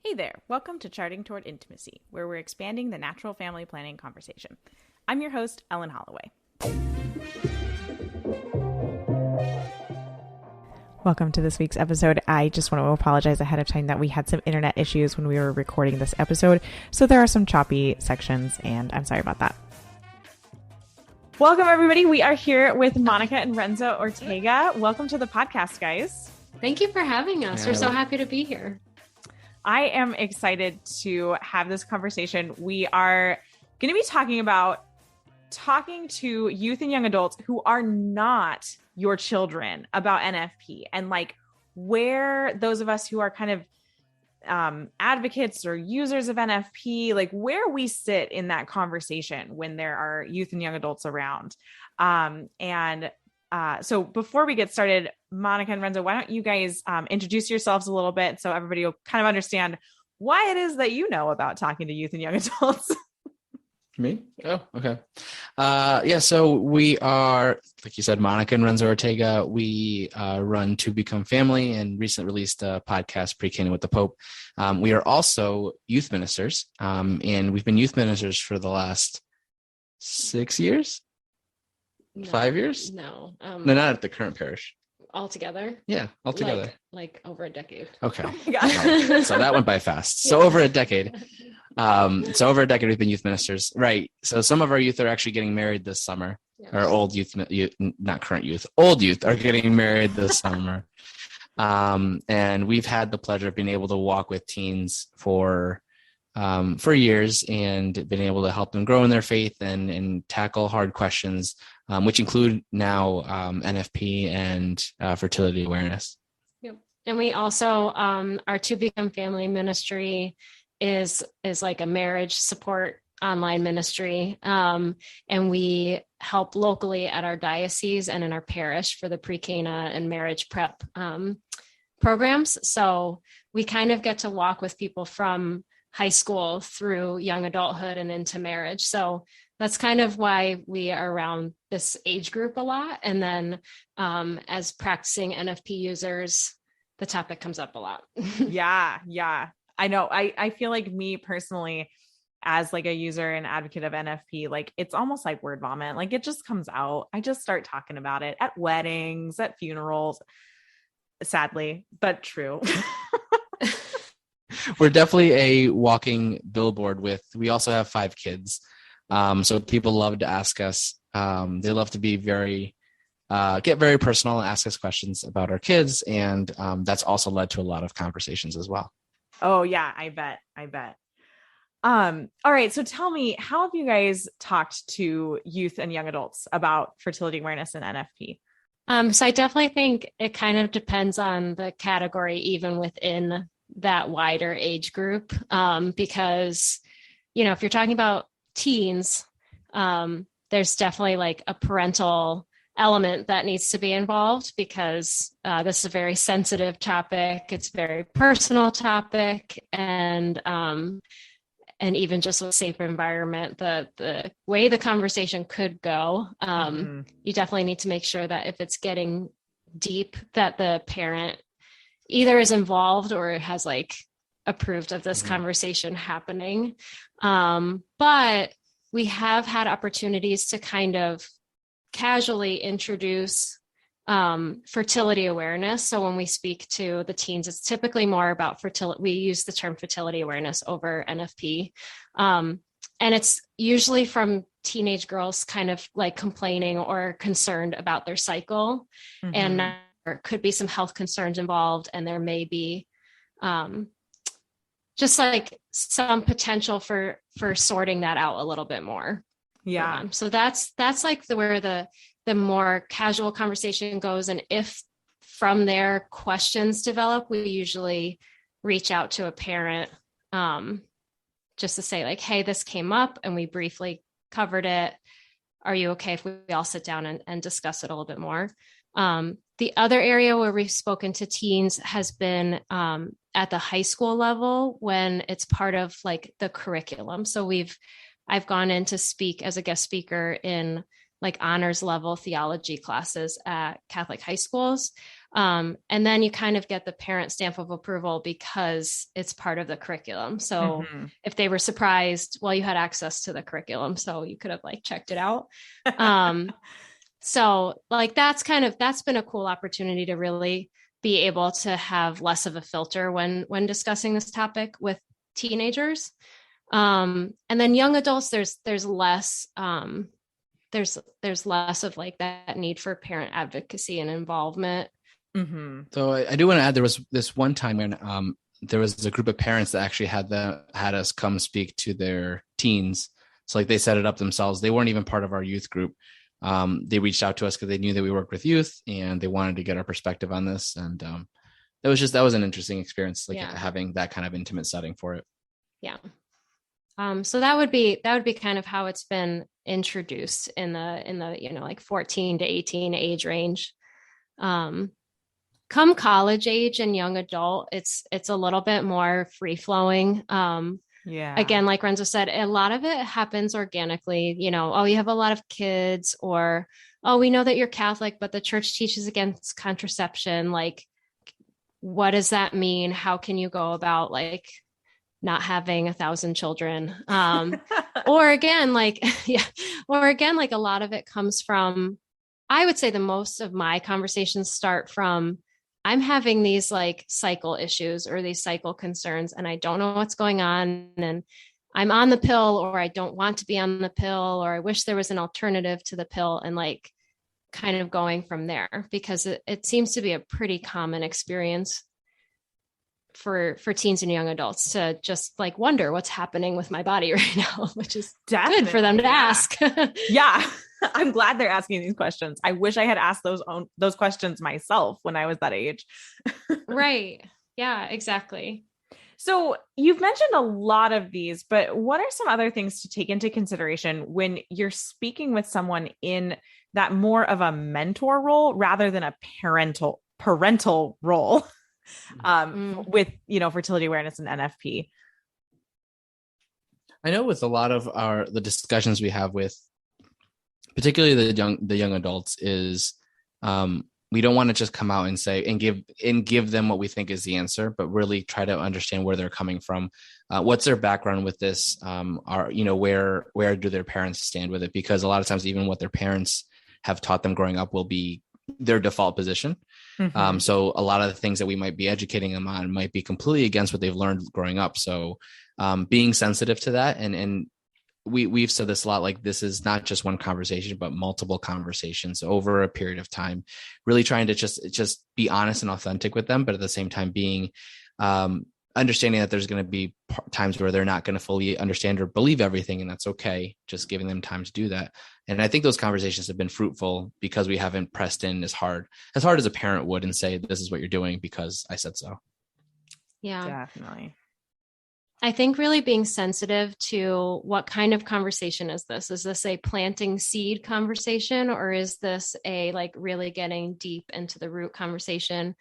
Hey there, welcome to Charting Toward Intimacy, where we're expanding the natural family planning conversation. I'm your host, Ellen Holloway. Welcome to this week's episode. I just want to apologize ahead of time that we had some internet issues when we were recording this episode, so there are some choppy sections, and I'm sorry about that. Welcome, everybody. We are here with Monica and Renzo Ortega. Welcome to the podcast, guys. Thank you for having us. We're so happy to be here. I am excited to have this conversation. We are going to be talking to youth and young adults who are not your children about NFP, and like where those of us who are kind of advocates or users of NFP, like where we sit in that conversation when there are youth and young adults around. So before we get started, Monica and Renzo, why don't you guys introduce yourselves a little bit so everybody will kind of understand why it is that you know about talking to youth and young adults. Me? Oh, okay. So we are, like you said, Monica and Renzo Ortega. We run To Become Family and recently released a podcast, Pre-Caning with the Pope. We are also youth ministers, and we've been youth ministers for the last 6 years? No, 5 years? No. No, not at the current parish. Altogether? Yeah, altogether. Like over a decade. Okay. Oh my God. So that went by fast. So over a decade. Over a decade, we've been youth ministers. Right. So some of our youth are actually getting married this summer. Yes. Or old youth, not current youth. Old youth are getting married this summer. And we've had the pleasure of being able to walk with teens for years and been able to help them grow in their faith and tackle hard questions, which include now NFP and fertility awareness. Yep. And we also, our To Become Family ministry is like a marriage support online ministry. And we help locally at our diocese and in our parish for the pre-Cana and marriage prep programs. So we kind of get to walk with people from high school through young adulthood and into marriage. So that's kind of why we are around this age group a lot. And then as practicing NFP users, the topic comes up a lot. Yeah. I know. I feel like me personally, as like a user and advocate of NFP, like it's almost like word vomit. Like it just comes out. I just start talking about it at weddings, at funerals, sadly, but true. We're definitely a walking billboard we also have 5 kids. So people love to ask us, they love to be get very personal and ask us questions about our kids. And that's also led to a lot of conversations as well. Oh yeah, I bet. All right. So tell me, how have you guys talked to youth and young adults about fertility awareness and NFP? So I definitely think it kind of depends on the category, even within that wider age group. Because, if you're talking about teens, there's definitely like a parental element that needs to be involved because this is a very sensitive topic. It's a very personal topic. And even just a safer environment, the way the conversation could go, you definitely need to make sure that if it's getting deep, that the parent either is involved or has like approved of this conversation happening. But we have had opportunities to kind of casually introduce fertility awareness. So when we speak to the teens, it's typically more about fertility. We use the term fertility awareness over NFP. And it's usually from teenage girls kind of like complaining or concerned about their cycle. And there could be some health concerns involved. And there may be just like some potential for sorting that out a little bit more. Yeah. So that's like where the more casual conversation goes. And if from there questions develop, we usually reach out to a parent just to say like, hey, this came up and we briefly covered it. Are you okay if we all sit down and discuss it a little bit more? The other area where we've spoken to teens has been at the high school level when it's part of like the curriculum. So I've gone in to speak as a guest speaker in like honors level theology classes at Catholic high schools. And then you kind of get the parent stamp of approval because it's part of the curriculum. So if they were surprised, well, you had access to the curriculum, so you could have like checked it out. So like that's been a cool opportunity to really be able to have less of a filter when discussing this topic with teenagers. And then young adults, there's less there's less of like that need for parent advocacy and involvement. So I do want to add, there was this one time when there was a group of parents that actually had us come speak to their teens. So like they set it up themselves. They weren't even part of our youth group. They reached out to us because they knew that we worked with youth and they wanted to get our perspective on this. And that was an interesting experience, like having that kind of intimate setting for it. Yeah. So that would be kind of how it's been introduced in the like 14 to 18 age range. Come college age and young adult, it's a little bit more free flowing. Again, like Renzo said, a lot of it happens organically. You have a lot of kids, or, we know that you're Catholic, but the church teaches against contraception. Like, what does that mean? How can you go about like not having 1,000 children? Or again, like a lot of it comes from, I would say the most of my conversations start from, I'm having these like cycle issues or these cycle concerns, and I don't know what's going on. And I'm on the pill, or I don't want to be on the pill, or I wish there was an alternative to the pill, and like kind of going from there, because it seems to be a pretty common experience for teens and young adults to just like wonder what's happening with my body right now, which is definitely good for them to ask. Yeah. I'm glad they're asking these questions. I wish I had asked those questions myself when I was that age. Right. Yeah, exactly. So you've mentioned a lot of these, but what are some other things to take into consideration when you're speaking with someone in that more of a mentor role rather than a parental role with, fertility awareness and NFP? I know with a lot of the discussions we have with particularly the young adults is we don't want to just come out and say and give them what we think is the answer, but really try to understand where they're coming from, what's their background with this, where do their parents stand with it, because a lot of times even what their parents have taught them growing up will be their default position. So a lot of the things that we might be educating them on might be completely against what they've learned growing up. So being sensitive to that, and we've said this a lot, like this is not just one conversation, but multiple conversations over a period of time, really trying to just be honest and authentic with them, but at the same time being understanding that there's going to be times where they're not going to fully understand or believe everything, and that's okay. Just giving them time to do that. And I think those conversations have been fruitful because we haven't pressed in as hard as a parent would and say, this is what you're doing because I said so. Yeah, definitely. I think really being sensitive to what kind of conversation is this? Is this a planting seed conversation, or is this a like really getting deep into the root conversation?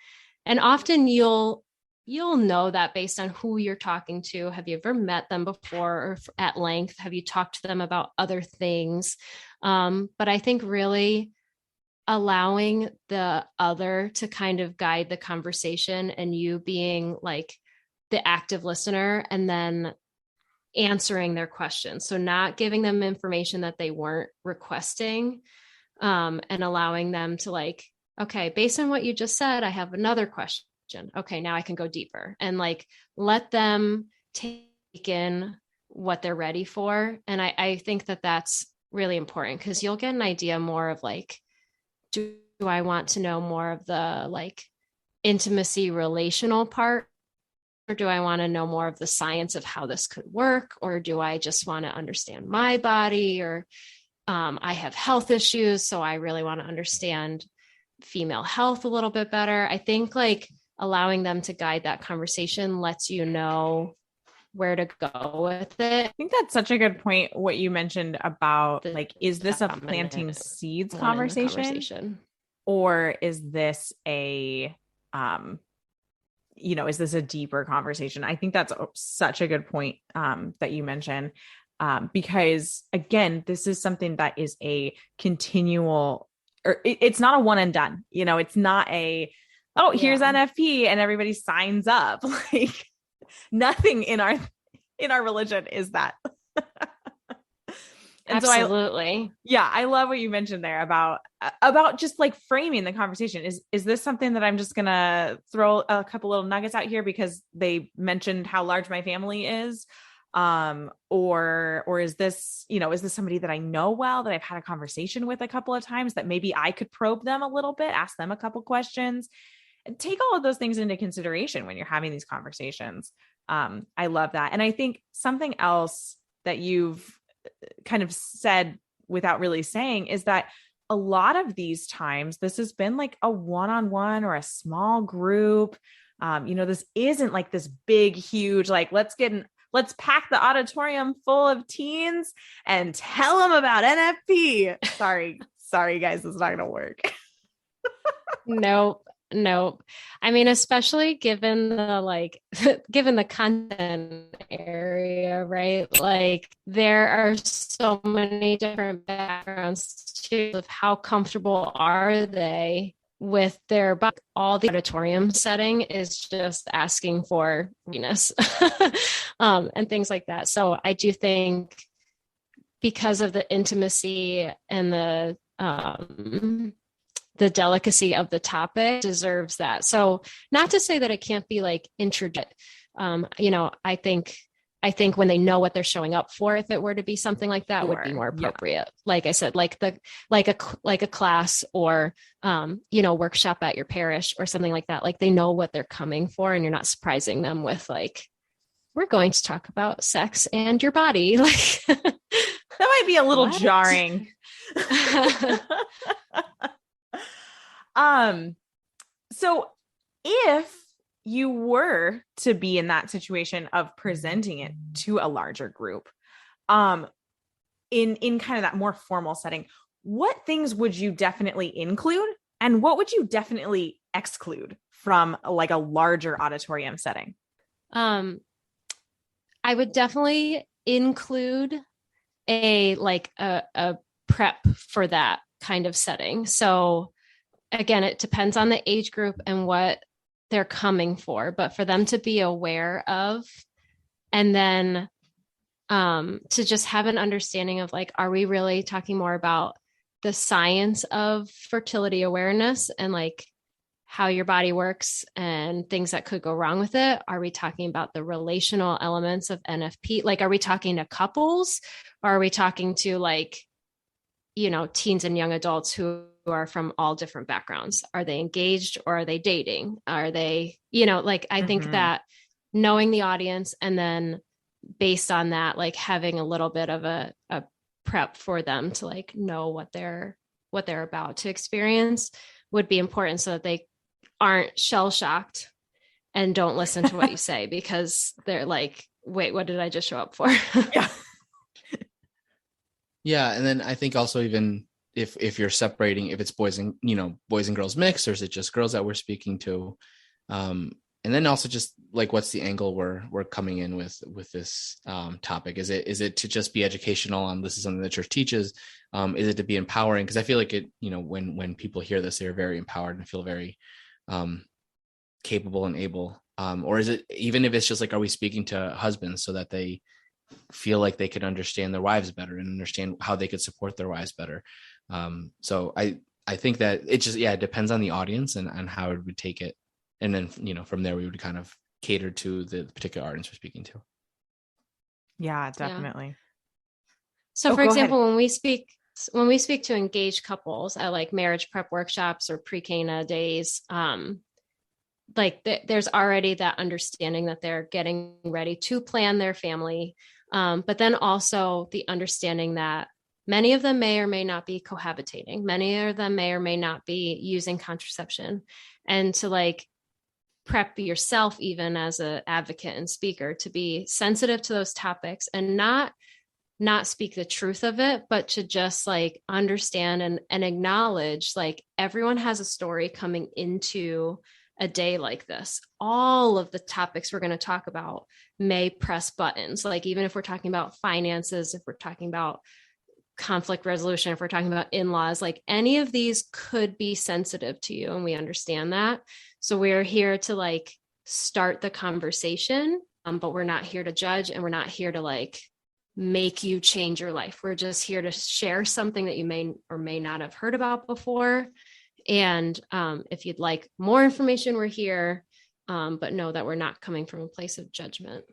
And often you'll know that based on who you're talking to. Have you ever met them before or at length? Have you talked to them about other things? But I think really allowing the other to kind of guide the conversation and you being like the active listener and then answering their questions. So not giving them information that they weren't requesting, and allowing them to like, okay, based on what you just said, I have another question. Okay, now I can go deeper, and like let them take in what they're ready for. And I think that that's really important, because you'll get an idea more of like, do I want to know more of the like intimacy relational part, or do I want to know more of the science of how this could work? Or do I just want to understand my body? Or I have health issues, so I really want to understand female health a little bit better. I think like allowing them to guide that conversation lets you know where to go with it. I think that's such a good point, what you mentioned about like, is this a planting seeds conversation? Or is this a is this a deeper conversation? I think that's such a good point that you mentioned, because again, this is something that is a continual, or it's not a one and done. It's not a oh, here's NFP, and everybody signs up. Like nothing in our religion is that. And absolutely. So I love what you mentioned there about just like framing the conversation. Is this something that I'm just gonna throw a couple little nuggets out here because they mentioned how large my family is? Or is this, is this somebody that I know well, that I've had a conversation with a couple of times, that maybe I could probe them a little bit, ask them a couple questions, and take all of those things into consideration when you're having these conversations. I love that. And I think something else that you've kind of said without really saying is that a lot of these times, this has been like a one-on-one or a small group. This isn't like this big, huge, like, let's pack the auditorium full of teens and tell them about NFP. Sorry guys, it's not going to work. Nope. I mean, especially given the content area, right? Like there are so many different backgrounds too of how comfortable are they with their body. All the auditorium setting is just asking for Venus and things like that. So I do think because of the intimacy and the delicacy of the topic deserves that. So not to say that it can't be like introduced. I think when they know what they're showing up for, if it were to be something like that, would be more appropriate. Yeah. Like I said, like a class or, workshop at your parish or something like that. Like they know what they're coming for, and you're not surprising them with like, we're going to talk about sex and your body. Like that might be a little jarring. So if you were to be in that situation of presenting it to a larger group, in kind of that more formal setting, what things would you definitely include and what would you definitely exclude from like a larger auditorium setting? I would definitely include a prep for that kind of setting. So again, it depends on the age group and what they're coming for, but for them to be aware of, and then to just have an understanding of like, are we really talking more about the science of fertility awareness and like how your body works and things that could go wrong with it? Are we talking about the relational elements of NFP? Like, are we talking to couples, or are we talking to like, teens and young adults who are from all different backgrounds? Are they engaged or are they dating? Are they, I think that knowing the audience and then based on that, like having a little bit of a prep for them to like know what they're about to experience would be important, so that they aren't shell shocked and don't listen to what you say because they're like, wait, what did I just show up for? Yeah. Yeah. And then I think also, even if you're separating, if it's boys and girls mix, or is it just girls that we're speaking to? And then also just like, what's the angle we're coming in with this topic? Is it to just be educational on this is something the church teaches? Is it to be empowering? Because I feel like it, when people hear this, they're very empowered and feel very capable and able. Or is it, even if it's just like, are we speaking to husbands so that they feel like they could understand their wives better and understand how they could support their wives better? So I think that it just, it depends on the audience and how it would take it. And then, from there we would kind of cater to the particular audience we're speaking to. Yeah, definitely. Yeah. So for example, when we speak to engaged couples at like marriage prep workshops or pre-Cana days, there's already that understanding that they're getting ready to plan their family. But then also the understanding that many of them may or may not be cohabitating. Many of them may or may not be using contraception. And to like prep yourself, even as an advocate and speaker, to be sensitive to those topics and not speak the truth of it, but to just like understand and acknowledge like everyone has a story coming into a day like this. All of the topics we're going to talk about may press buttons. Like even if we're talking about finances, if we're talking about conflict resolution, if we're talking about in-laws, like any of these could be sensitive to you, and we understand that. So we're here to like start the conversation, but we're not here to judge, and we're not here to like make you change your life. We're just here to share something that you may or may not have heard about before. And if you'd like more information, we're here, but know that we're not coming from a place of judgment.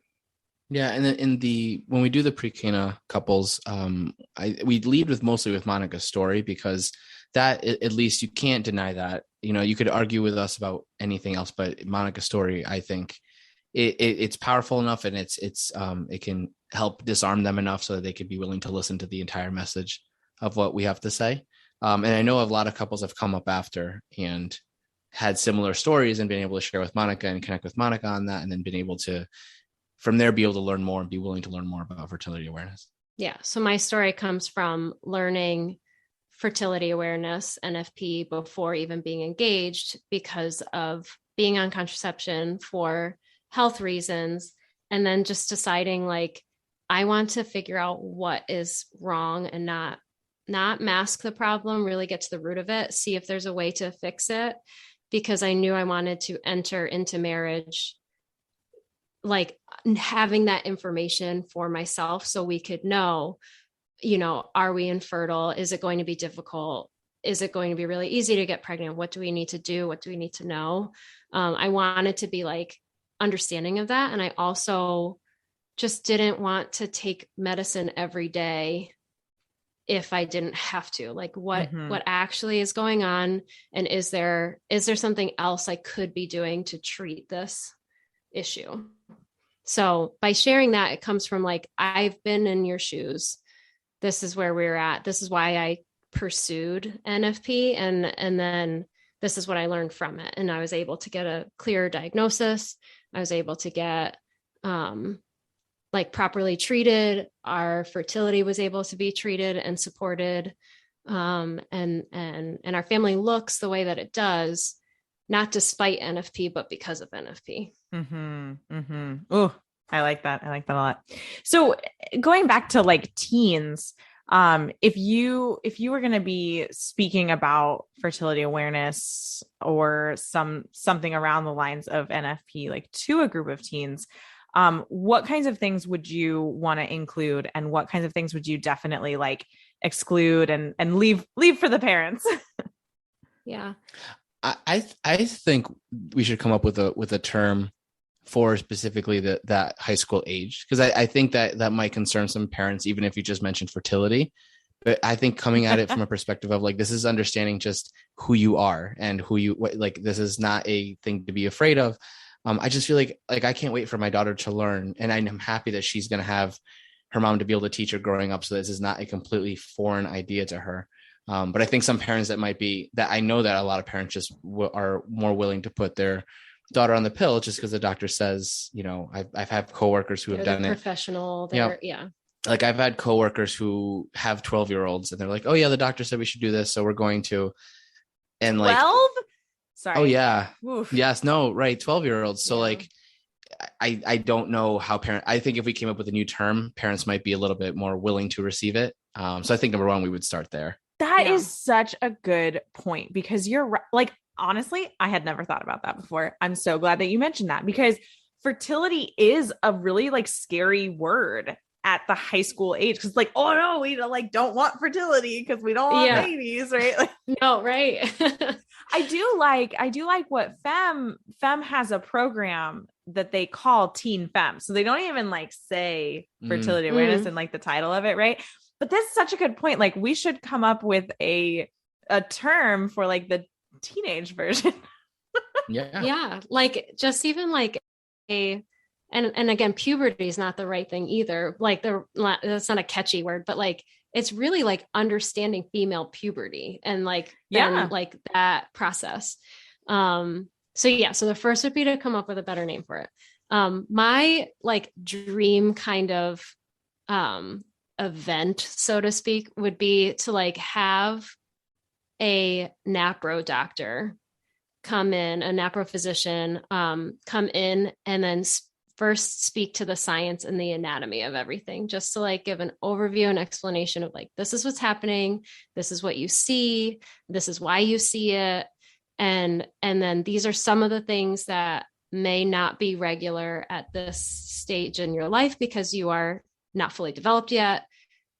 Yeah, and then when we do the pre-Cana couples, we lead mostly with Monica's story, because that, at least you can't deny that. You know, you could argue with us about anything else, but Monica's story, I think it's powerful enough, and it can help disarm them enough so that they could be willing to listen to the entire message of what we have to say. And I know a lot of couples have come up after and had similar stories and been able to share with Monica and connect with Monica on that, and then been able to, from there, be able to learn more and be willing to learn more about fertility awareness. Yeah. So my story comes from learning fertility awareness, NFP, before even being engaged, because of being on contraception for health reasons. And then just deciding like, I want to figure out what is wrong and not mask the problem, really get to the root of it, see if there's a way to fix it, because I knew I wanted to enter into marriage like having that information for myself, so we could know, you know, are we infertile? Is it going to be difficult? Is it going to be really easy to get pregnant? What do we need to do? What do we need to know? I wanted to be like understanding of that. And I also just didn't want to take medicine every day if I didn't have to. Like what actually is going on, and is there something else I could be doing to treat this issue? So by sharing that, it comes from like, I've been in your shoes. This is where we're at. This is why I pursued NFP, and then this is what I learned from it. And I was able to get a clearer diagnosis. I was able to get like properly treated. Our fertility was able to be treated and supported. And our family looks the way that it does, not despite NFP, but because of NFP. Oh, I like that. I like that a lot. So going back to like teens, if you were going to be speaking about fertility awareness or something around the lines of NFP, like to a group of teens, what kinds of things would you want to include, and what kinds of things would you definitely like exclude and leave for the parents? Yeah. I think we should come up with a term for specifically that high school age, because I think that might concern some parents, even if you just mentioned fertility. But I think coming at it from a perspective of like, this is understanding just who you are and like, this is not a thing to be afraid of. I just feel like I can't wait for my daughter to learn, and I'm happy that she's going to have her mom to be able to teach her growing up, so this is not a completely foreign idea to her. But I think some parents that I know that a lot of parents just are more willing to put their daughter on the pill just because the doctor says, you know, I've had coworkers who have done it. Professional. Yeah. Like I've had coworkers who have 12-year-olds and they're like, oh yeah, the doctor said we should do this, so we're going to. And 12? Like, sorry. Oh yeah. Oof. Yes. No. Right. 12-year-olds. So like, I don't know how I think if we came up with a new term, parents might be a little bit more willing to receive it. So I think number one, we would start there. That is such a good point, because you're like, honestly, I had never thought about that before. I'm so glad that you mentioned that, because fertility is a really like scary word at the high school age. Cause like, oh no, we don't want fertility because we don't want babies. Right. Like, no. Right. I do like what Femme has a program that they call Teen Femme. So they don't even like say fertility awareness in like the title of it. Right. But that's such a good point. Like we should come up with a term for like the teenage version. Yeah. Like just even like and again, puberty is not the right thing either. Like that's not a catchy word, but like, it's really like understanding female puberty and like, like that process. So the first would be to come up with a better name for it. My like dream kind of, event, so to speak, would be to like have a NAPRO doctor come in, a NAPRO physician, come in and then first speak to the science and the anatomy of everything, just to like give an overview and explanation of like, this is what's happening. This is what you see. This is why you see it. And then these are some of the things that may not be regular at this stage in your life because you are not fully developed yet.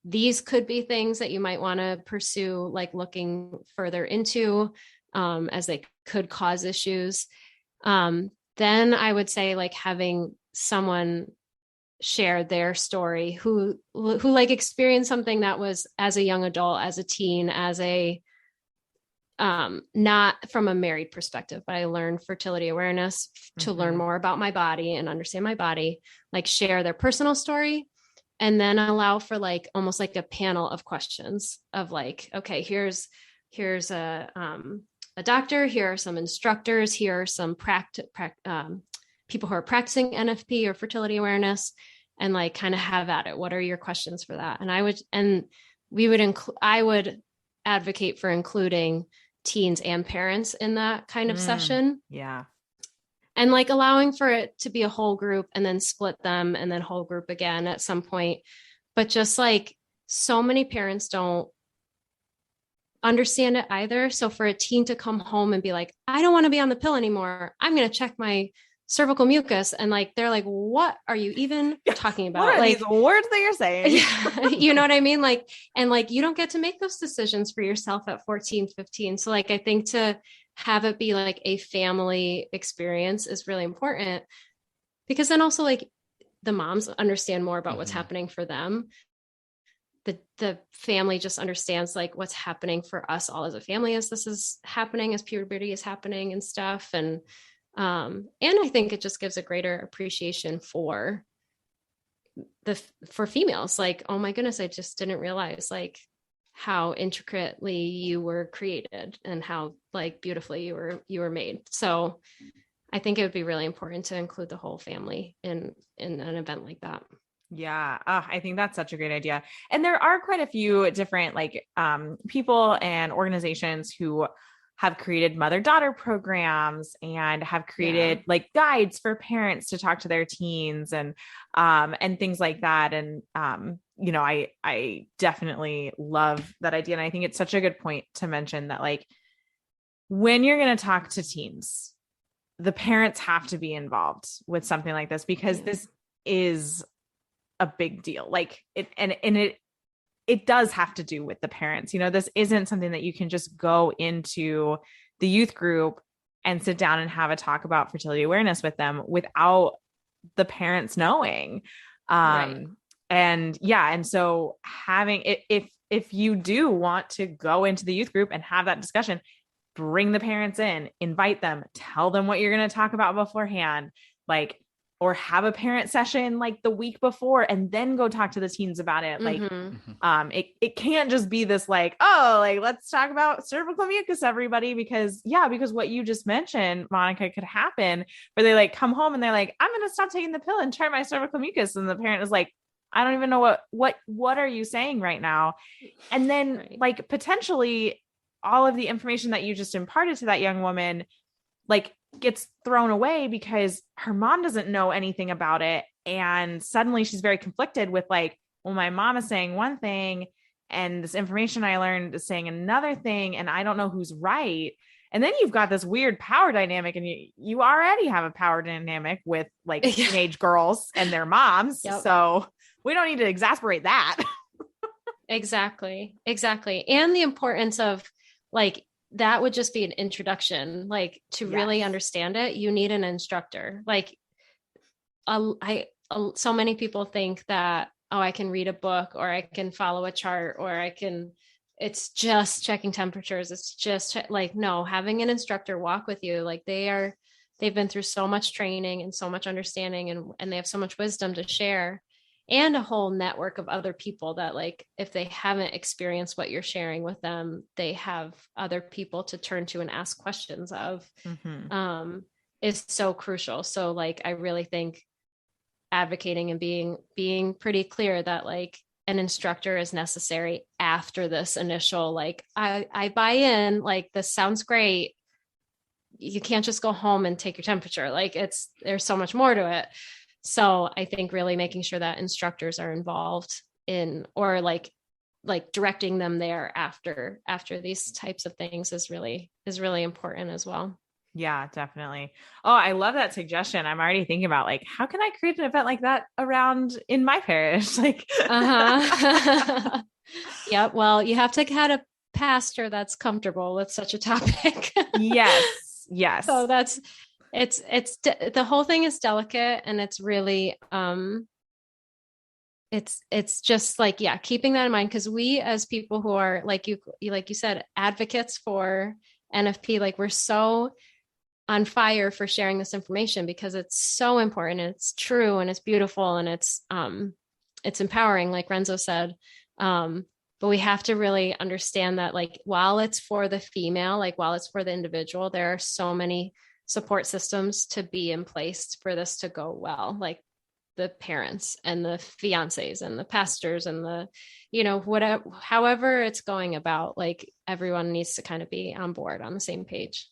These could be things that you might want to pursue, like looking further into, as they could cause issues. Then I would say like having someone share their story who like experienced something that was as a young adult, as a teen, as a not from a married perspective, but I learned fertility awareness to learn more about my body and understand my body, like share their personal story, and then allow for like almost like a panel of questions of like, okay, here's a doctor, here are some instructors, here are some people who are practicing NFP or fertility awareness, and like kind of have at it. What are your questions for that? And I would advocate for including teens and parents in that kind of session. Yeah. And like allowing for it to be a whole group and then split them and then whole group again at some point. But just like so many parents don't understand it either. So for a teen to come home and be like, I don't want to be on the pill anymore, I'm going to check my cervical mucus. And like, they're like, what are you even talking about? What are like these words that you're saying? Yeah, you know what I mean? Like, and like, you don't get to make those decisions for yourself at 14, 15. So like, I think to have it be like a family experience is really important, because then also like the moms understand more about what's happening for them. The family just understands like what's happening for us all as a family as this is happening, as puberty is happening and stuff. And I think it just gives a greater appreciation for females. Like, oh my goodness, I just didn't realize like how intricately you were created and how like beautifully you were made. So I think it would be really important to include the whole family in an event like that. Yeah. I think that's such a great idea. And there are quite a few different like people and organizations who have created mother-daughter programs and have created like guides for parents to talk to their teens and things like that. And, you know, I definitely love that idea. And I think it's such a good point to mention that like, when you're going to talk to teens, the parents have to be involved with something like this, because this is a big deal. Like it does have to do with the parents. You know, this isn't something that you can just go into the youth group and sit down and have a talk about fertility awareness with them without the parents knowing. Right. And so having if you do want to go into the youth group and have that discussion, bring the parents in, invite them, tell them what you're going to talk about beforehand, like, or have a parent session like the week before and then go talk to the teens about it. Like, it can't just be this like, oh, like, let's talk about cervical mucus, everybody, because what you just mentioned, Monica, could happen where they like come home and they're like, I'm going to stop taking the pill and try my cervical mucus. And the parent is like, I don't even know what are you saying right now? And then like potentially all of the information that you just imparted to that young woman, like, gets thrown away because her mom doesn't know anything about it. And suddenly she's very conflicted with like, well, my mom is saying one thing and this information I learned is saying another thing, and I don't know who's right. And then you've got this weird power dynamic, and you already have a power dynamic with like teenage girls and their moms. Yep. So we don't need to exasperate that. Exactly. And the importance of like, that would just be an introduction, like to really understand it. You need an instructor. Like so many people think that, oh, I can read a book or I can follow a chart or it's just checking temperatures. It's just like, no, having an instructor walk with you, like they've been through so much training and so much understanding and they have so much wisdom to share, and a whole network of other people that like, if they haven't experienced what you're sharing with them, they have other people to turn to and ask questions of, is so crucial. So like, I really think advocating and being pretty clear that like an instructor is necessary after this initial, like, I buy in, like, this sounds great. You can't just go home and take your temperature. Like there's so much more to it. So I think really making sure that instructors are involved in, or like like directing them there after these types of things is really important as well. Yeah, definitely. Oh, I love that suggestion. I'm already thinking about like, how can I create an event like that around in my parish? Like, yeah, well, you have to have a pastor that's comfortable with such a topic. Yes. Yes. So it's the whole thing is delicate, and it's really, it's just like, yeah, keeping that in mind. Cause we, as people who are like you said, advocates for NFP, like we're so on fire for sharing this information because it's so important and it's true and it's beautiful and it's empowering, like Renzo said. But we have to really understand that, like, while it's for the female, like while it's for the individual, there are so many support systems to be in place for this to go well. Like the parents and the fiancés and the pastors and the, whatever, however it's going about, like everyone needs to kind of be on board on the same page.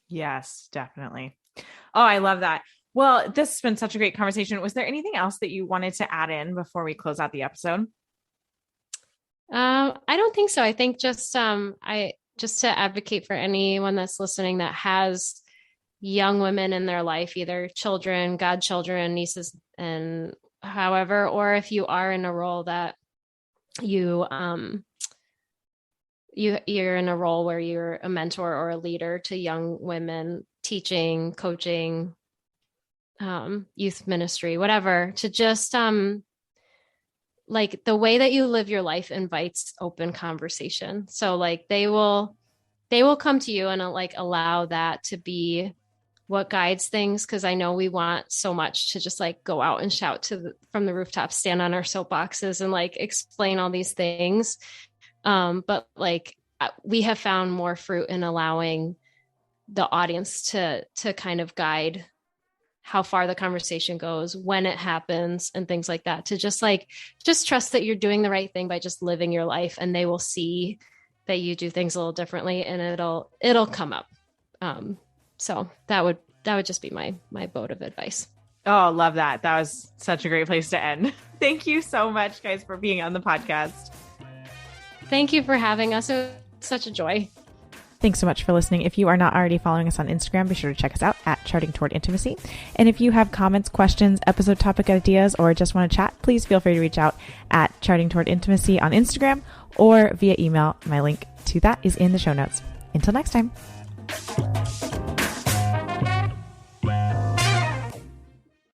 Yes, definitely. Oh, I love that. Well, this has been such a great conversation. Was there anything else that you wanted to add in before we close out the episode? I don't think so. I think just to advocate for anyone that's listening that has young women in their life, either children, godchildren, nieces, and however, or if you are in a role that you're in a role where you're a mentor or a leader to young women, teaching, coaching, youth ministry, whatever, to just like the way that you live your life invites open conversation. So like they will come to you and like allow that to be what guides things. Cause I know we want so much to just like go out and shout from the rooftops, stand on our soapboxes and like explain all these things. But like we have found more fruit in allowing the audience to kind of guide how far the conversation goes, when it happens and things like that, to just trust that you're doing the right thing by just living your life, and they will see that you do things a little differently and it'll come up. So that would just be my vote of advice. Oh, love that. That was such a great place to end. Thank you so much, guys, for being on the podcast. Thank you for having us. It was such a joy. Thanks so much for listening. If you are not already following us on Instagram, be sure to check us out at Charting Toward Intimacy. And if you have comments, questions, episode topic ideas, or just want to chat, please feel free to reach out at Charting Toward Intimacy on Instagram or via email. My link to that is in the show notes. Until next time.